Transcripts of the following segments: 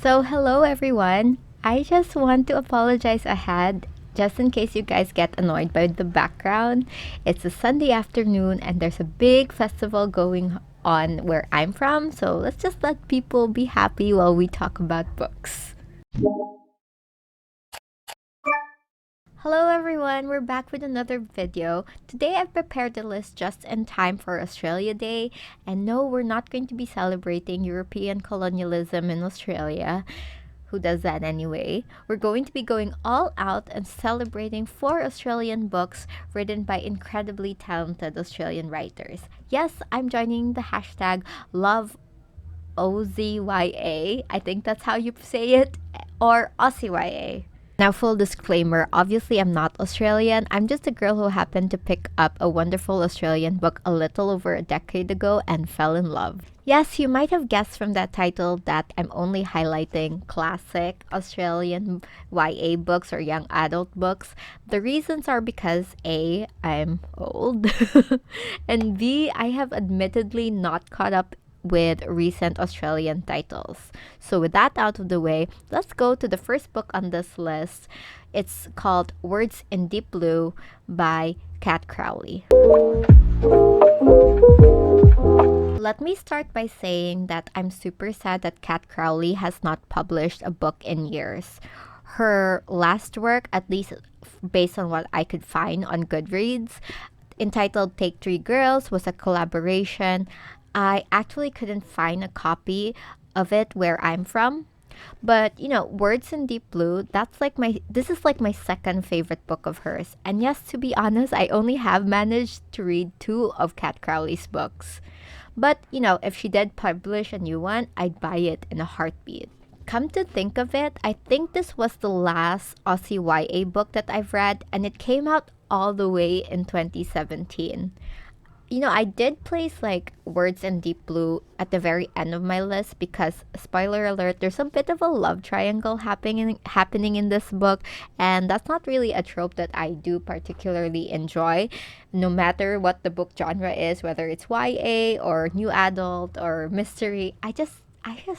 So, hello everyone. I just want to apologize ahead, just in case you guys get annoyed by the background. It's a Sunday afternoon and there's a big festival going on where I'm from, so let's just let people be happy while we talk about books. Hello everyone, we're back with another video. Today I've prepared a list just in time for Australia Day. And no, we're not going to be celebrating European colonialism in Australia. Who does that anyway? We're going to be going all out and celebrating four Australian books written by incredibly talented Australian writers. Yes, I'm joining the hashtag Love OZYA. I think that's how you say it, or AussieYA. Now, full disclaimer, obviously, I'm not Australian. I'm just a girl who happened to pick up a wonderful Australian book a little over a decade ago and fell in love. Yes, you might have guessed from that title that I'm only highlighting classic Australian YA books or young adult books. The reasons are because A, I'm old, and B, I have admittedly not caught up with recent Australian titles. So, with that out of the way, let's go to the first book on this list. It's called Words in Deep Blue by Kat Crowley. Let me start by saying that I'm super sad that Kat Crowley has not published a book in years. Her last work, at least based on what I could find on Goodreads, entitled Take Three Girls, was a collaboration. I actually couldn't find a copy of it where I'm from. But Words in Deep Blue, this is like my second favorite book of hers. And yes, to be honest, I only have managed to read two of Kat Crowley's books. But if she did publish a new one, I'd buy it in a heartbeat. Come to think of it, I think this was the last Aussie YA book that I've read, and it came out all the way in 2017. I did place like Words in Deep Blue at the very end of my list because, spoiler alert, there's a bit of a love triangle happening in this book, and that's not really a trope that I do particularly enjoy, no matter what the book genre is, whether it's YA or new adult or mystery. I just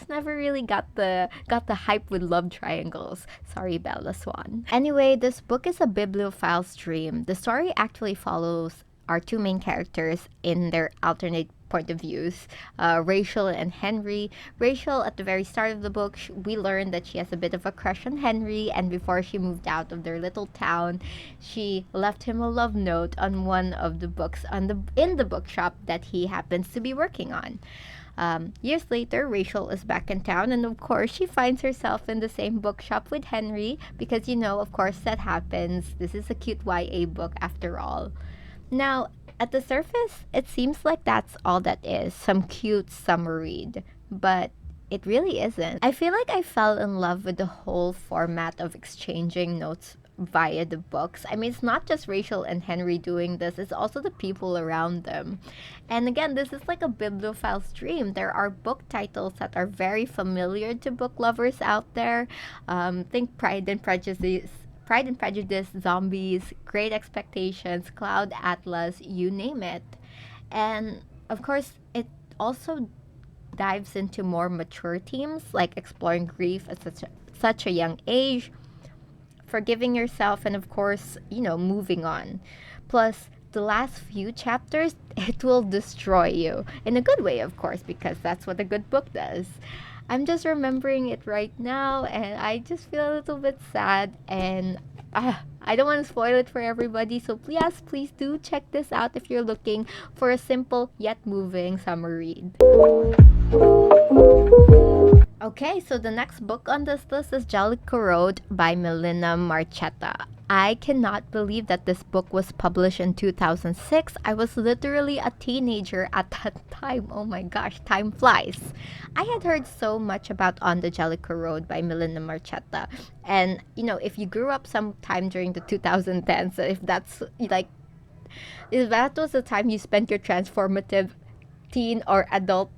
never really got the hype with love triangles. Sorry, Bella Swan. Anyway, this book is a bibliophile's dream. The story actually follows our two main characters in their alternate point of views, Rachel and Henry. Rachel, at the very start of the book, we learn that she has a bit of a crush on Henry, and before she moved out of their little town, she left him a love note on one of the books in the bookshop that he happens to be working on. Years later, Rachel is back in town, and of course, she finds herself in the same bookshop with Henry because, of course, that happens. This is a cute YA book after all. Now, at the surface, it seems like that's all that is, some cute summer read. But it really isn't. I feel like I fell in love with the whole format of exchanging notes via the books. I mean, it's not just Rachel and Henry doing this, it's also the people around them. And again, this is like a bibliophile's dream. There are book titles that are very familiar to book lovers out there. Think Pride and Prejudice, Zombies, Great Expectations, Cloud Atlas, you name it. And of course, it also dives into more mature themes like exploring grief at such a young age, forgiving yourself, and of course, moving on. Plus, the last few chapters, it will destroy you. In a good way, of course, because that's what a good book does. I'm just remembering it right now, and I just feel a little bit sad. And I don't want to spoil it for everybody, so please do check this out if you're looking for a simple yet moving summer read. Okay, so the next book on this list is Jellicoe Road by Melina Marchetta. I cannot believe that this book was published in 2006. I was literally a teenager at that time. Oh my gosh, time flies. I had heard so much about On the Jellicoe Road by Melina Marchetta. And, if you grew up sometime during the 2010s, if that was the time you spent your transformative teen or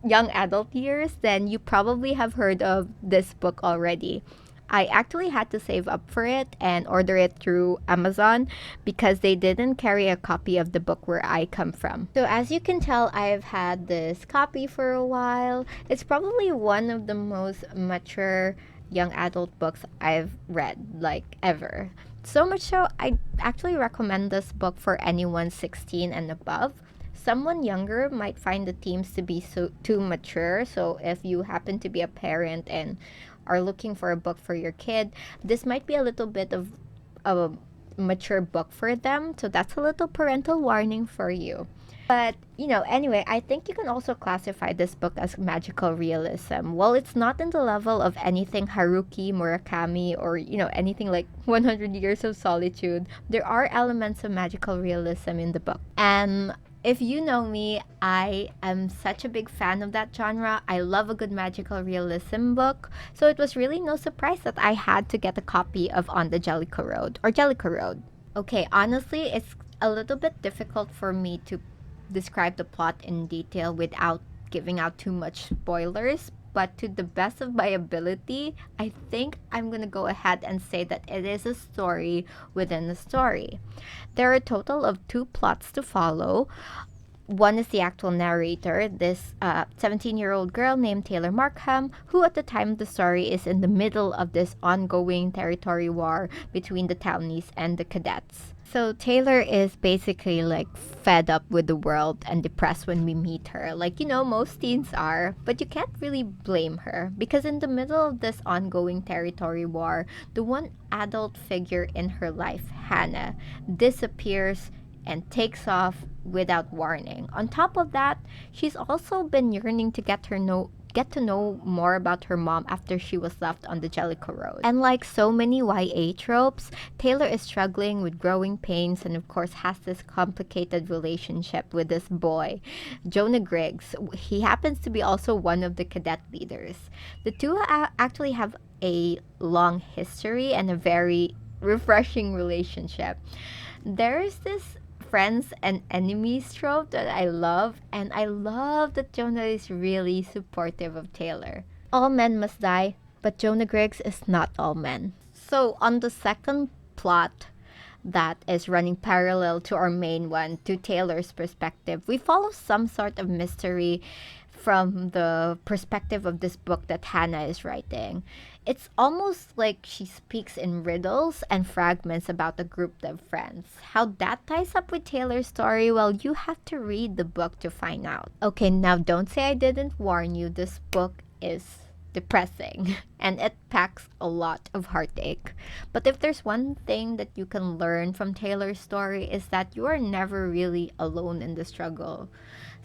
young adult years, then you probably have heard of this book already. I actually had to save up for it and order it through Amazon because they didn't carry a copy of the book where I come from. So, as you can tell, I've had this copy for a while. It's probably one of the most mature young adult books I've read, like ever. So much so, I actually recommend this book for anyone 16 and above. Someone younger might find the themes to be so too mature. So if you happen to be a parent and are looking for a book for your kid, this might be a little bit of a mature book for them. So that's a little parental warning for you. But, anyway, I think you can also classify this book as magical realism. While it's not in the level of anything Haruki Murakami or, anything like 100 Years of Solitude, there are elements of magical realism in the book. And if you know me, I am such a big fan of that genre. I love a good magical realism book. So it was really no surprise that I had to get a copy of On the Jellicoe Road or Jellicoe Road. Okay, honestly, it's a little bit difficult for me to describe the plot in detail without giving out too much spoilers, but to the best of my ability, I think I'm gonna go ahead and say that it is a story within a story. There are a total of two plots to follow. One is the actual narrator, this 17-year-old girl named Taylor Markham, who at the time of the story is in the middle of this ongoing territory war between the townies and the cadets. So Taylor is basically like fed up with the world and depressed when we meet her. Like, most teens are, but you can't really blame her because in the middle of this ongoing territory war, the one adult figure in her life, Hannah, disappears and takes off without warning. On top of that, she's also been yearning to get to know more about her mom after she was left on the Jellicoe Road. And like so many YA tropes, Taylor is struggling with growing pains and of course has this complicated relationship with this boy, Jonah Griggs. He happens to be also one of the cadet leaders. The two actually have a long history and a very refreshing relationship. There's this friends and enemies trope that I love, and I love that Jonah is really supportive of Taylor. All men must die, but Jonah Griggs is not all men. So, on the second plot that is running parallel to our main one, to Taylor's perspective, we follow some sort of mystery from the perspective of this book that Hannah is writing. It's almost like she speaks in riddles and fragments about a group of friends. How that ties up with Taylor's story, well, you have to read the book to find out. Okay, now don't say I didn't warn you. This book is depressing and it packs a lot of heartache. But if there's one thing that you can learn from Taylor's story is that you are never really alone in the struggle.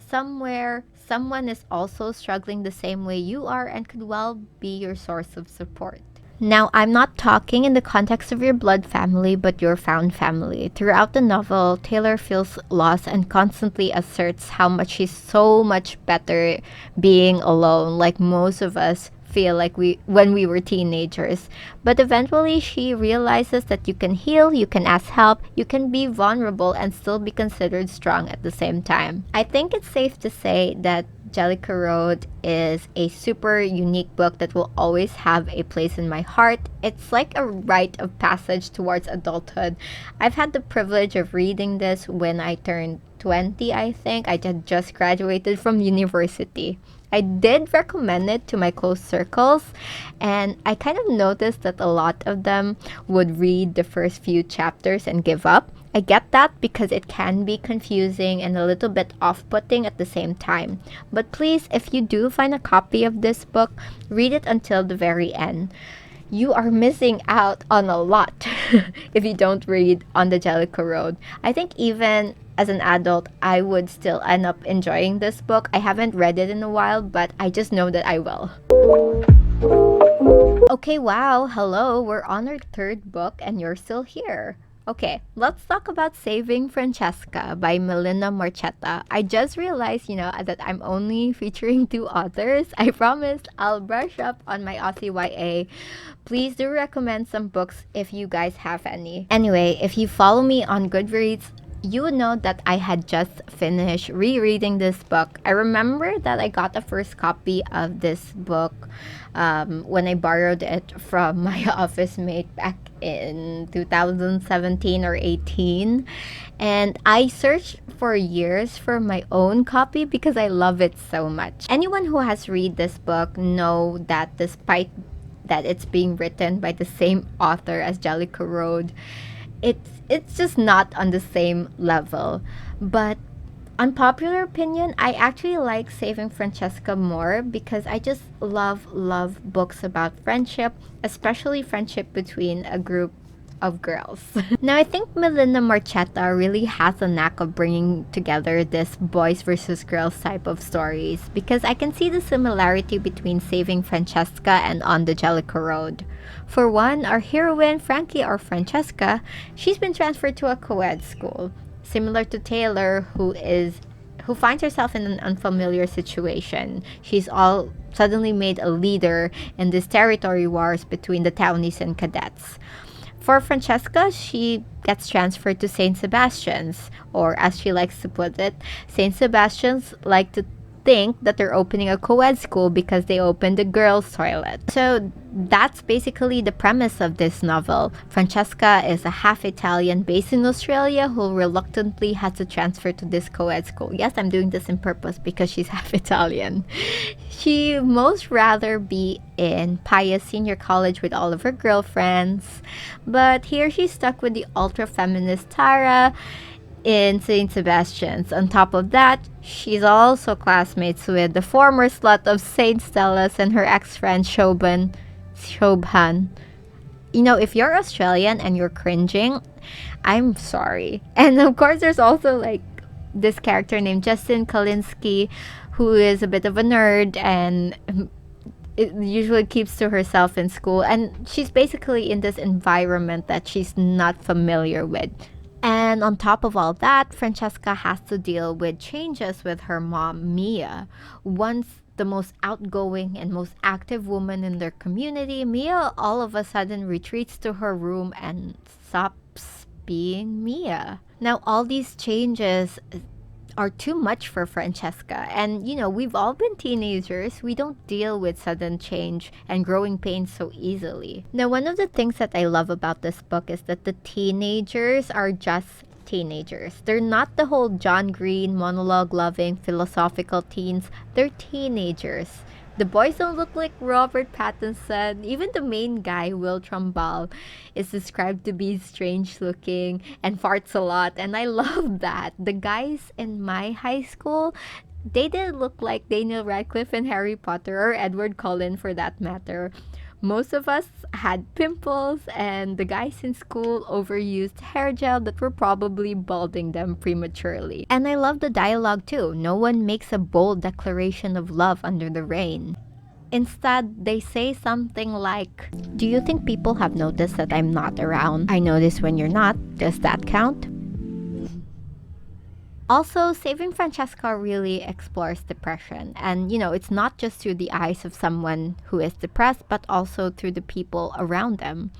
Somewhere, someone is also struggling the same way you are and could well be your source of support. Now, I'm not talking in the context of your blood family, but your found family. Throughout the novel, Taylor feels lost and constantly asserts how much she's so much better being alone, like most of us feel like when we were teenagers. But eventually she realizes that you can heal, you can ask help, you can be vulnerable and still be considered strong at the same time. I think it's safe to say that Jellicoe Road is a super unique book that will always have a place in my heart. It's like a rite of passage towards adulthood. I've had the privilege of reading this when I turned 20, I think. I had just graduated from university. I did recommend it to my close circles, and I kind of noticed that a lot of them would read the first few chapters and give up. I get that because it can be confusing and a little bit off-putting at the same time. But please, if you do find a copy of this book, read it until the very end. You are missing out on a lot if you don't read On the Jellicoe Road. I think even as an adult, I would still end up enjoying this book. I haven't read it in a while, but I just know that I will. Okay, wow, hello, we're on our third book and you're still here. Okay, let's talk about Saving Francesca by Melina Marchetta. I just realized, that I'm only featuring two authors. I promise I'll brush up on my Aussie YA. Please do recommend some books if you guys have any. Anyway, if you follow me on Goodreads, you would know that I had just finished rereading this book. I remember that I got the first copy of this book when I borrowed it from my office mate back in 2017 or 18. And I searched for years for my own copy because I love it so much. Anyone who has read this book know that despite that it's being written by the same author as Jellicoe Road, it's just not on the same level. But unpopular opinion, I actually like Saving Francesca more because I just love books about friendship, especially friendship between a group of girls. Now, I think Melinda Marchetta really has a knack of bringing together this boys versus girls type of stories because I can see the similarity between Saving Francesca and On the Jellicoe Road. For one, our heroine, Frankie or Francesca, she's been transferred to a co-ed school, similar to Taylor, who finds herself in an unfamiliar situation. She's all suddenly made a leader in this territory wars between the townies and cadets. For Francesca, she gets transferred to St. Sebastian's, or as she likes to put it, St. Sebastian's like to think that they're opening a co-ed school because they opened the girls' toilet. So that's basically the premise of this novel. Francesca is a half Italian based in Australia who reluctantly has to transfer to this co-ed school. Yes, I'm doing this in purpose because she's half Italian. She most rather be in Pius Senior College with all of her girlfriends, but here she's stuck with the ultra feminist Tara in St. Sebastian's. On top of that, she's also classmates with the former slut of St. Stella's and her ex-friend Shobhan. You know, if you're Australian and you're cringing, I'm sorry. And of course, there's also like this character named Justin Kalinsky, who is a bit of a nerd and it usually keeps to herself in school. And she's basically in this environment that she's not familiar with. And on top of all that, Francesca has to deal with changes with her mom, Mia. Once the most outgoing and most active woman in their community, Mia all of a sudden retreats to her room and stops being Mia. Now, all these changes are too much for Francesca. And you know, we've all been teenagers. We don't deal with sudden change and growing pains so easily. Now, one of the things that I love about this book is that the teenagers are just teenagers. They're not the whole John Green monologue loving philosophical teens. They're teenagers. The boys don't look like Robert Pattinson. Even the main guy, Will Trumbull, is described to be strange looking and farts a lot. And I love that. The guys in my high school, they didn't look like Daniel Radcliffe and Harry Potter or Edward Cullen for that matter. Most of us had pimples, and the guys in school overused hair gel that were probably balding them prematurely. And I love the dialogue too. No one makes a bold declaration of love under the rain. Instead, they say something like, "Do you think people have noticed that I'm not around? I notice when you're not. Does that count?" Also, Saving Francesca really explores depression. And, you know, it's not just through the eyes of someone who is depressed, but also through the people around them.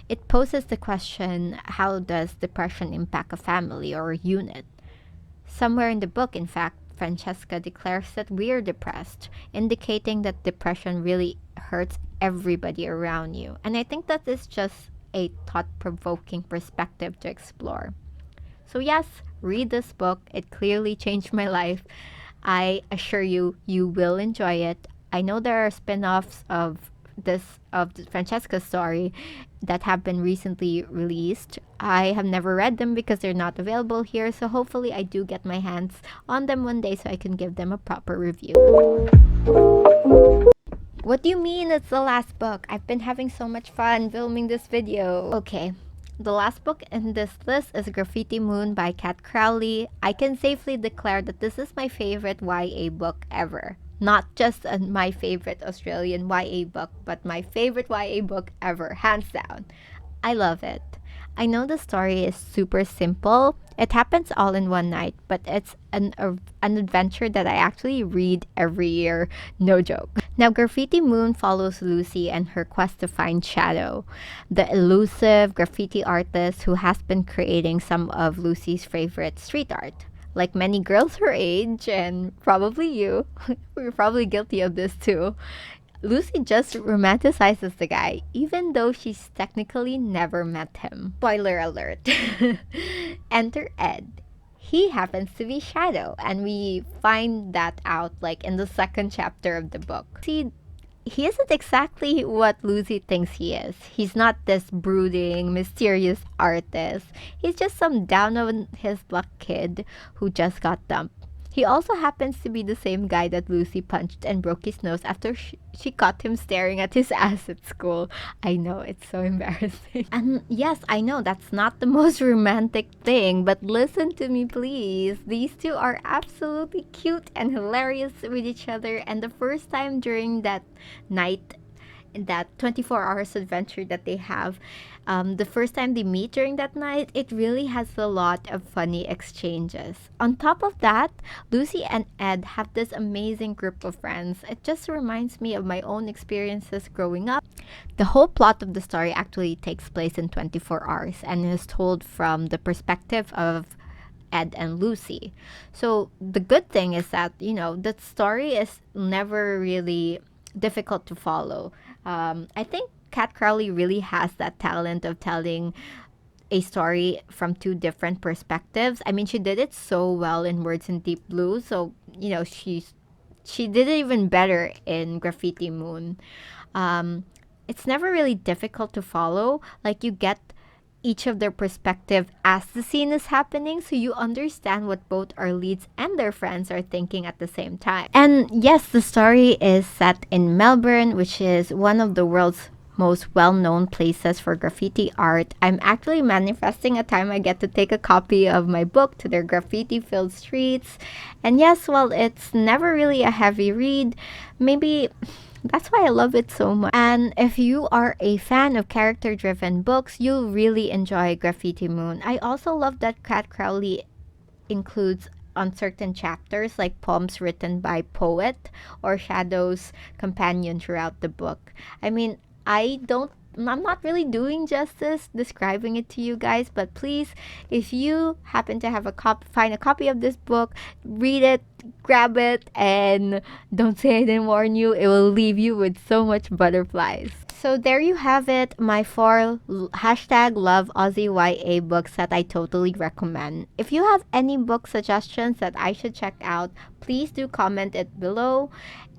It poses the question, how does depression impact a family or a unit? Somewhere in the book, in fact, Francesca declares that we're depressed, indicating that depression really hurts everybody around you. And I think that is just a thought-provoking perspective to explore. So yes, read this book. It clearly changed my life. I assure you, you will enjoy it. I know there are spin-offs of Francesca's story that have been recently released. I have never read them because they're not available here, so hopefully I do get my hands on them one day so I can give them a proper review. What do you mean it's the last book? I've been having so much fun filming this video. Okay. The last book in this list is Graffiti Moon by Kat Crowley. I can safely declare that this is my favorite YA book ever. Not just my favorite Australian YA book, but my favorite YA book ever, hands down. I love it. I know the story is super simple. It happens all in one night, but it's an adventure that I actually read every year. No joke. Now, Graffiti Moon follows Lucy and her quest to find Shadow, the elusive graffiti artist who has been creating some of Lucy's favorite street art. Like many girls her age, and probably you, we're probably guilty of this too. Lucy just romanticizes the guy, even though she's technically never met him. Spoiler alert. Enter Ed. He happens to be Shadow, and we find that out like in the second chapter of the book. See, he isn't exactly what Lucy thinks he is. He's not this brooding, mysterious artist. He's just some down on his luck kid who just got dumped. He also happens to be the same guy that Lucy punched and broke his nose after she caught him staring at his ass at school. I know, it's so embarrassing. And yes, I know that's not the most romantic thing, but listen to me, please. These two are absolutely cute and hilarious with each other, and the first time during that night, that 24 hours adventure that they have, the first time they meet during that night, it really has a lot of funny exchanges. On top of that, Lucy and Ed have this amazing group of friends. It just reminds me of my own experiences growing up. The whole plot of the story actually takes place in 24 hours and is told from the perspective of Ed and Lucy. So the good thing is that, the story is never really difficult to follow. I think Kat Crowley really has that talent of telling a story from two different perspectives. I mean, she did it so well in Words in Deep Blue. So, she did it even better in Graffiti Moon. It's never really difficult to follow. Like, you get each of their perspective as the scene is happening, so you understand what both our leads and their friends are thinking at the same time. And yes, the story is set in Melbourne, which is one of the world's most well-known places for graffiti art. I'm actually manifesting a time I get to take a copy of my book to their graffiti-filled streets. And yes, while it's never really a heavy read, maybe that's why I love it so much. And if you are a fan of character-driven books, you'll really enjoy Graffiti Moon. I also love that Kat Crowley includes on certain chapters like poems written by poet or Shadow's companion throughout the book. I mean, I'm not really doing justice describing it to you guys, but please, if you happen to have find a copy of this book, read it, grab it, and don't say I didn't warn you. It will leave you with so much butterflies. So there you have it, my four hashtag love Aussie YA books that I totally recommend. If you have any book suggestions that I should check out, please do comment it below.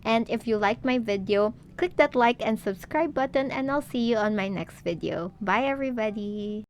And if you like my video, click that like and subscribe button, and I'll see you on my next video. Bye everybody!